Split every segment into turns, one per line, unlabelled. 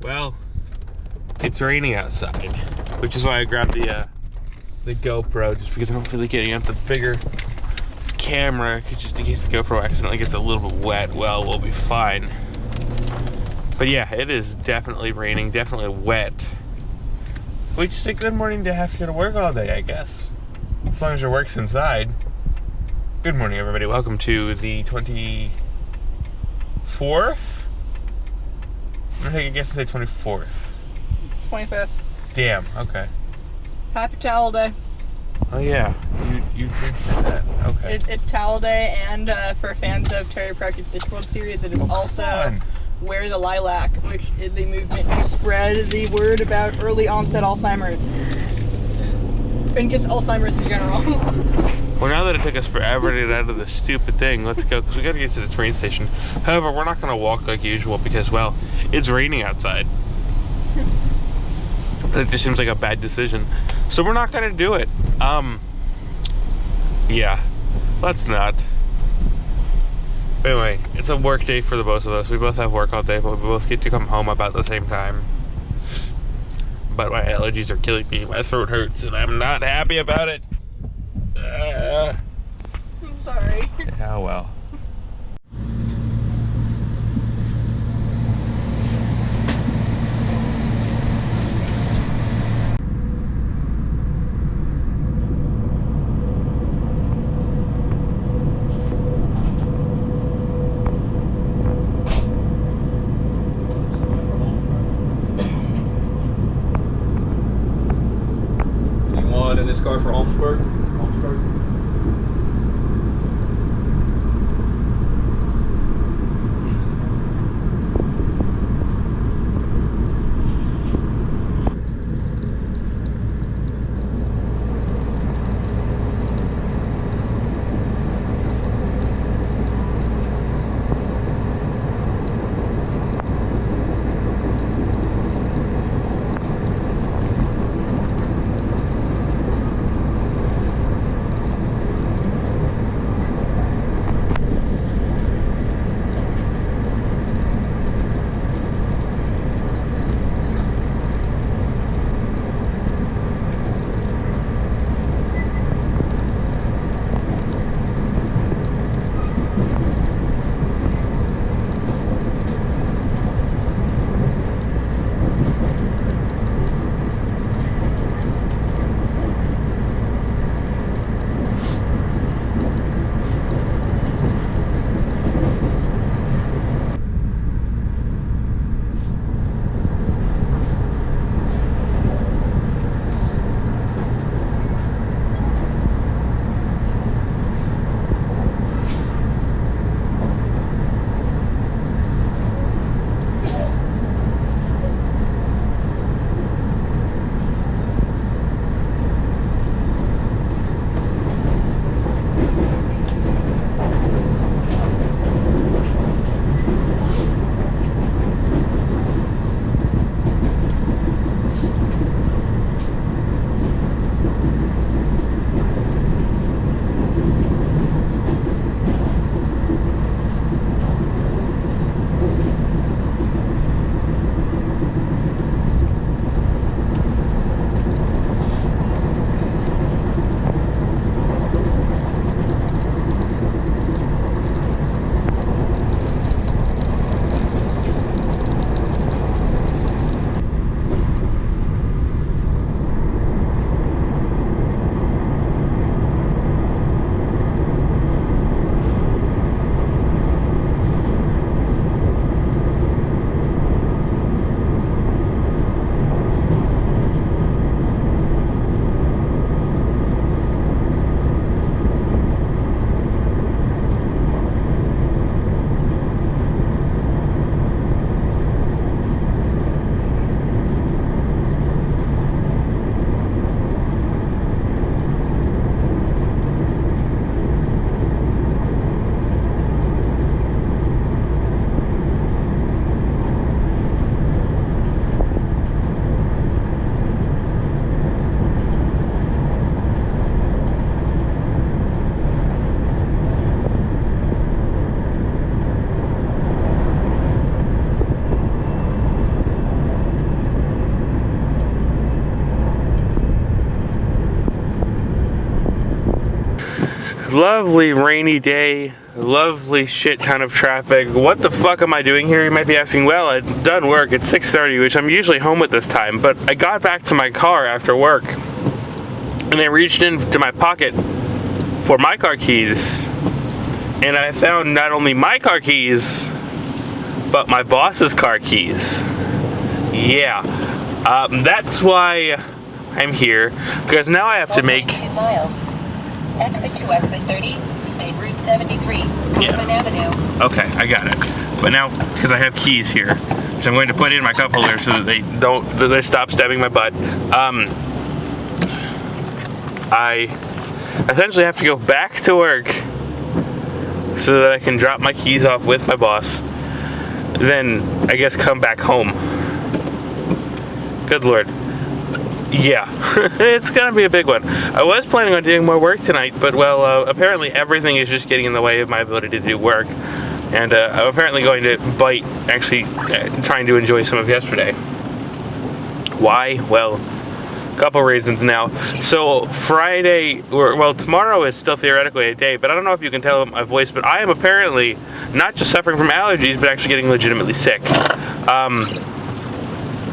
Well, it's raining outside, which is why I grabbed the GoPro, just because I don't feel like getting out the bigger camera, just in case the GoPro accidentally gets a little bit wet. Well, we'll be fine. But yeah, it is definitely raining, definitely wet. We just say good morning to have to go to work all day, I guess. As long as your work's inside. Good morning, everybody. Welcome to the 24th? I'm gonna take a guess and say 24th.
25th.
Damn, okay.
Happy Towel Day.
Oh yeah, you did say that. Okay.
It's Towel Day, and for fans of Terry Pratchett's Discworld series, it is also Wear the Lilac, which is a movement to spread the word about early onset Alzheimer's. And just Alzheimer's in general.
Well, now that it took us forever to get out of this stupid thing, let's go, because we got to get to the train station. However, we're not going to walk like usual because, well, it's raining outside. That just seems like a bad decision. So we're not going to do it. Yeah, let's not. Anyway, it's a work day for the both of us. We both have work all day, but we both get to come home about the same time. But my allergies are killing me. My throat hurts, and I'm not happy about it.
I'm sorry.
Oh, well.
In this car for Olmsburg.
lovely rainy day, lovely shit ton of traffic. What the fuck am I doing here? You might be asking. Well, I've done work at 6:30, which I'm usually home at this time, but I got back to my car after work, and I reached into my pocket for my car keys, and I found not only my car keys, but my boss's car keys. Yeah, that's why I'm here, because now I have to make
2 miles. Exit to exit 30, State Route 73, Coleman Avenue.
Okay, I got it. But now, because I have keys here, which I'm going to put in my cup holder so that they stop stabbing my butt. I essentially have to go back to work so that I can drop my keys off with my boss. Then I guess come back home. Good Lord. Yeah, it's gonna be a big one. I was planning on doing more work tonight, but well, apparently everything is just getting in the way of my ability to do work. And I'm apparently going to bite, actually trying to enjoy some of yesterday. Why? Well, a couple reasons now. So Friday, well, tomorrow is still theoretically a day, but I don't know if you can tell my voice, but I am apparently not just suffering from allergies, but actually getting legitimately sick.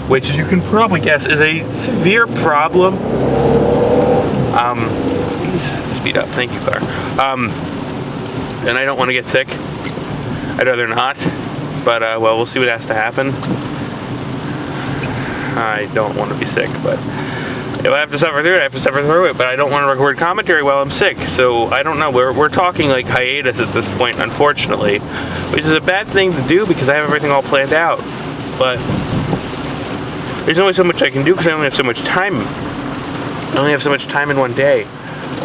Which, as you can probably guess, is a severe problem. Please speed up, thank you, car. And I don't want to get sick. I'd rather not, but well, we'll see what has to happen. I don't want to be sick, but if I have to suffer through it, I have to suffer through it, but I don't want to record commentary while I'm sick, so I don't know. We're talking like hiatus at this point, unfortunately, which is a bad thing to do because I have everything all planned out, but there's only so much I can do because I only have so much time. I only have so much time in one day.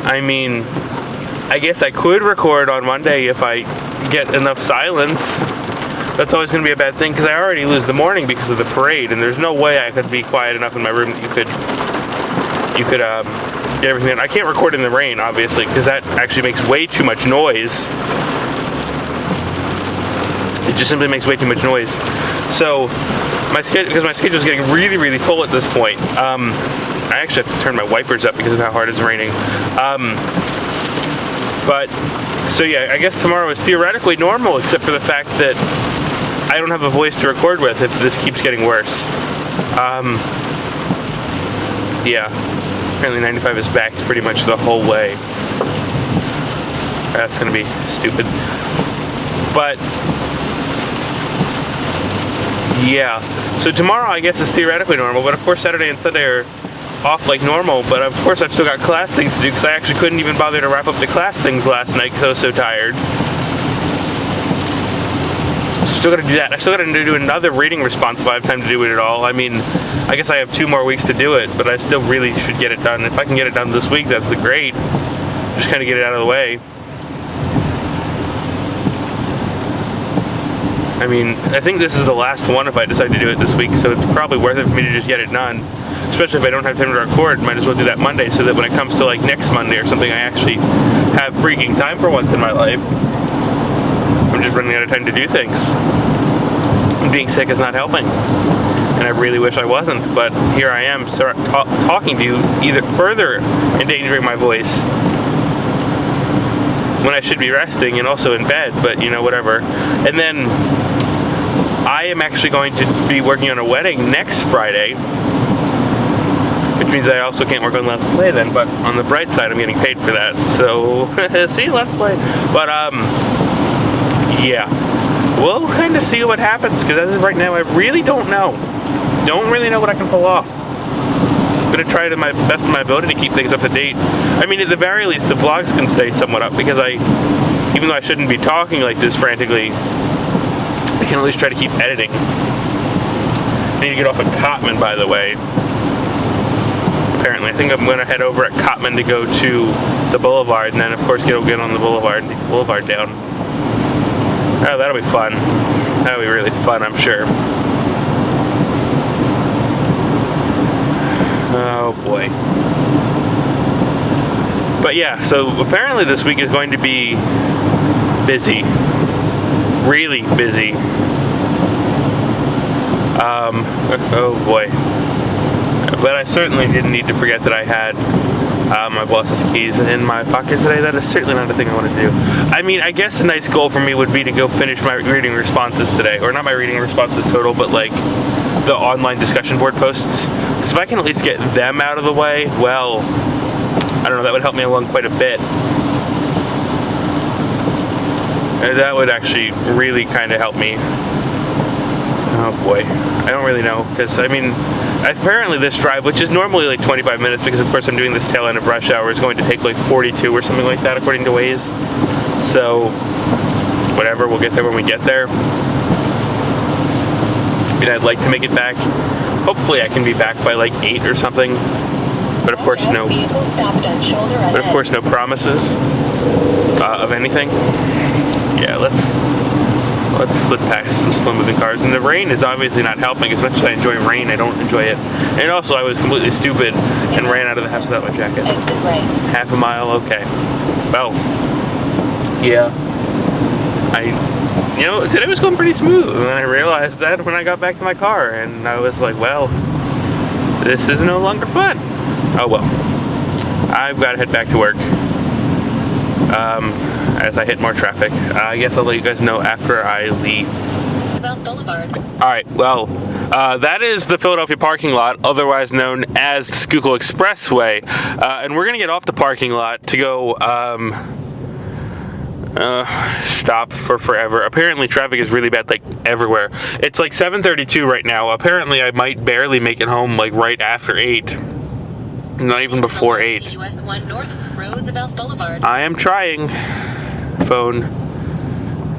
I mean, I guess I could record on Monday if I get enough silence. That's always going to be a bad thing because I already lose the morning because of the parade, and there's no way I could be quiet enough in my room that you could get everything done. I can't record in the rain, obviously, because that actually makes way too much noise. It just simply makes way too much noise. So because my schedule is getting really, really full at this point. I actually have to turn my wipers up because of how hard it's raining. But, so yeah, I guess tomorrow is theoretically normal, except for the fact that I don't have a voice to record with if this keeps getting worse. Yeah, apparently 95 is backed pretty much the whole way. That's gonna be stupid. But, yeah, so tomorrow I guess is theoretically normal, but of course Saturday and Sunday are off like normal, but of course I've still got class things to do because I actually couldn't even bother to wrap up the class things last night because I was so tired. So still gotta do that. I still gotta do another reading response if I have time to do it at all. I mean, I guess I have 2 more weeks to do it, but I still really should get it done. If I can get it done this week, that's great. Just kind of get it out of the way. I mean, I think this is the last one if I decide to do it this week, so it's probably worth it for me to just get it done. Especially if I don't have time to record, might as well do that Monday so that when it comes to like next Monday or something, I actually have freaking time for once in my life. I'm just running out of time to do things. And being sick is not helping. And I really wish I wasn't, but here I am talking to you, either further endangering my voice when I should be resting and also in bed, but you know, whatever. And then I am actually going to be working on a wedding next Friday, which means I also can't work on Let's Play then, but on the bright side, I'm getting paid for that, so see, Let's Play. But, yeah, we'll kind of see what happens, because as of right now, I really don't know. Don't really know what I can pull off. I'm going to try to my best of my ability to keep things up to date. I mean, at the very least, the vlogs can stay somewhat up, because even though I shouldn't be talking like this frantically, I can at least try to keep editing. I need to get off at Cotman, by the way. Apparently, I think I'm going to head over at Cotman to go to the Boulevard, and then, of course, get on the Boulevard and take the Boulevard down. Oh, that'll be fun. That'll be really fun, I'm sure. Oh, boy. But yeah, so apparently this week is going to be busy. Really busy. Oh, boy. But I certainly didn't need to forget that I had my boss's keys in my pocket today. That is certainly not a thing I want to do. I mean, I guess a nice goal for me would be to go finish my reading responses today. Or not my reading responses total, but like the online discussion board posts. Because if I can at least get them out of the way, well, I don't know, that would help me along quite a bit. That would actually really kind of help me. Oh boy, I don't really know, because I mean, apparently this drive, which is normally like 25 minutes, because of course I'm doing this tail end of rush hour, is going to take like 42 or something like that according to Waze. So, whatever, we'll get there when we get there. I mean, I'd like to make it back. Hopefully I can be back by like 8 or something. But of course no. But of course no promises of anything. Yeah, let's slip past some slow-moving cars. And the rain is obviously not helping. As much as I enjoy rain, I don't enjoy it. And also, I was completely stupid and ran out of the house without my jacket.
Exit right.
Half a mile, okay. Well, yeah. Today was going pretty smooth. And then I realized that when I got back to my car. And I was like, well, this is no longer fun. Oh, well. I've got to head back to work. As I hit more traffic. I guess I'll let you guys know after I leave.
Boulevard.
Alright, well, that is the Philadelphia parking lot, otherwise known as the Schuylkill Expressway. And we're going to get off the parking lot to go stop for forever. Apparently traffic is really bad, like, everywhere. It's like 7:32 right now. Apparently I might barely make it home, like, right after 8. Not even before 8.
US 1 North Roosevelt Boulevard.
I am trying. Phone.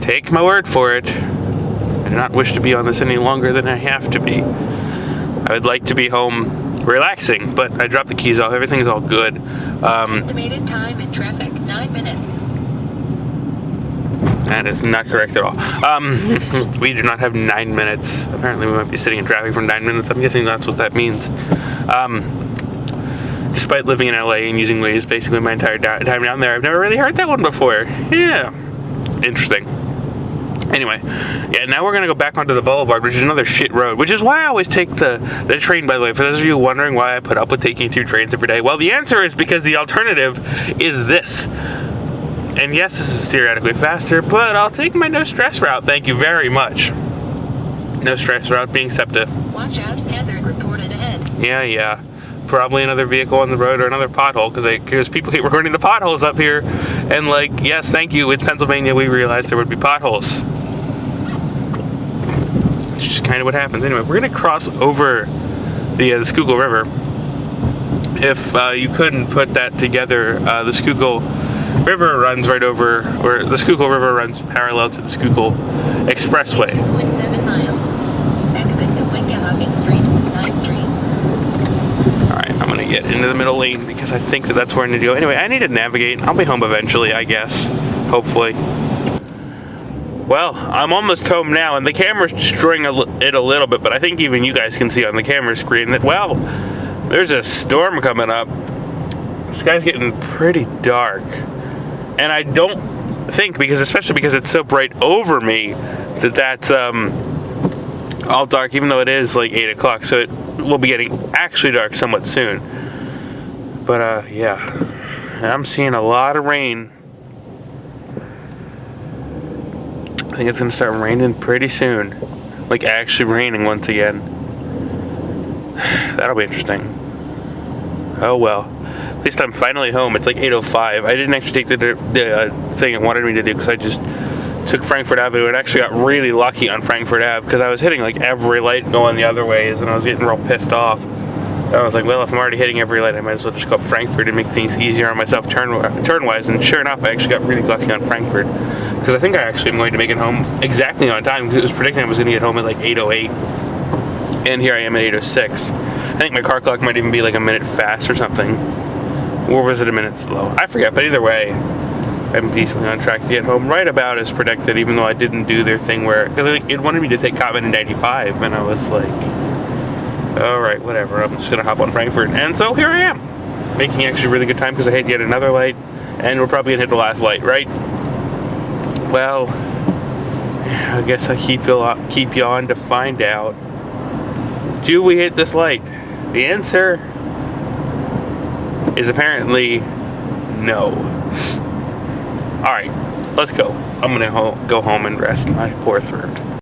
Take my word for it. I do not wish to be on this any longer than I have to be. I would like to be home relaxing, but I dropped the keys off. Everything is all good.
Estimated time in traffic, 9 minutes.
That is not correct at all. We do not have 9 minutes. Apparently we might be sitting in traffic for 9 minutes. I'm guessing that's what that means. Despite living in LA and using Waze basically my entire time down there, I've never really heard that one before. Yeah. Interesting. Anyway, yeah, now we're going to go back onto the boulevard, which is another shit road, which is why I always take the train, by the way. For those of you wondering why I put up with taking 2 trains every day, well, the answer is because the alternative is this. And yes, this is theoretically faster, but I'll take my no-stress route, thank you very much. No-stress route being SEPTA.
Watch out, hazard reported ahead.
Yeah. Probably another vehicle on the road or another pothole, because people keep recording the potholes up here, and like, yes, thank you, it's Pennsylvania, we realized there would be potholes. It's just kind of what happens. Anyway, we're going to cross over the Schuylkill River. If you couldn't put that together, the Schuylkill River runs right over, or the Schuylkill River runs parallel to the Schuylkill Expressway.
2.7 miles. Exit to Winkahocken Street, 9th Street.
Alright, I'm going to get into the middle lane because I think that's where I need to go. Anyway, I need to navigate. I'll be home eventually, I guess. Hopefully. Well, I'm almost home now, and the camera's destroying it a little bit, but I think even you guys can see on the camera screen that, well, there's a storm coming up. The sky's getting pretty dark. And I don't think, especially because it's so bright over me, that's all dark, even though it is like 8 o'clock, so it will be getting actually dark somewhat soon. But yeah, I'm seeing a lot of rain. I think it's gonna start raining pretty soon, like actually raining once again. That'll be interesting. Oh well, at least I'm finally home. It's like 8:05. I didn't actually take the thing it wanted me to do because I just took Frankfurt Avenue and actually got really lucky on Frankfurt Ave because I was hitting like every light going the other ways and I was getting real pissed off. I was like, well, if I'm already hitting every light, I might as well just go up Frankfurt and make things easier on myself turn-wise. And sure enough, I actually got really lucky on Frankfurt because I think I actually am going to make it home exactly on time because it was predicting I was going to get home at like 8:08. And here I am at 8:06. I think my car clock might even be like a minute fast or something. Or was it a minute slow? I forget, but either way, I'm decently on track to get home right about as predicted, even though I didn't do their thing where, because it wanted me to take Cottman in 95, and I was like, alright, whatever, I'm just going to hop on Frankfurt. And so here I am, making actually really good time because I hit yet another light, and we're probably going to hit the last light, right? Well, I guess I keep you on to find out. Do we hit this light? The answer is apparently no. Alright, let's go. I'm gonna go home and rest my poor throat.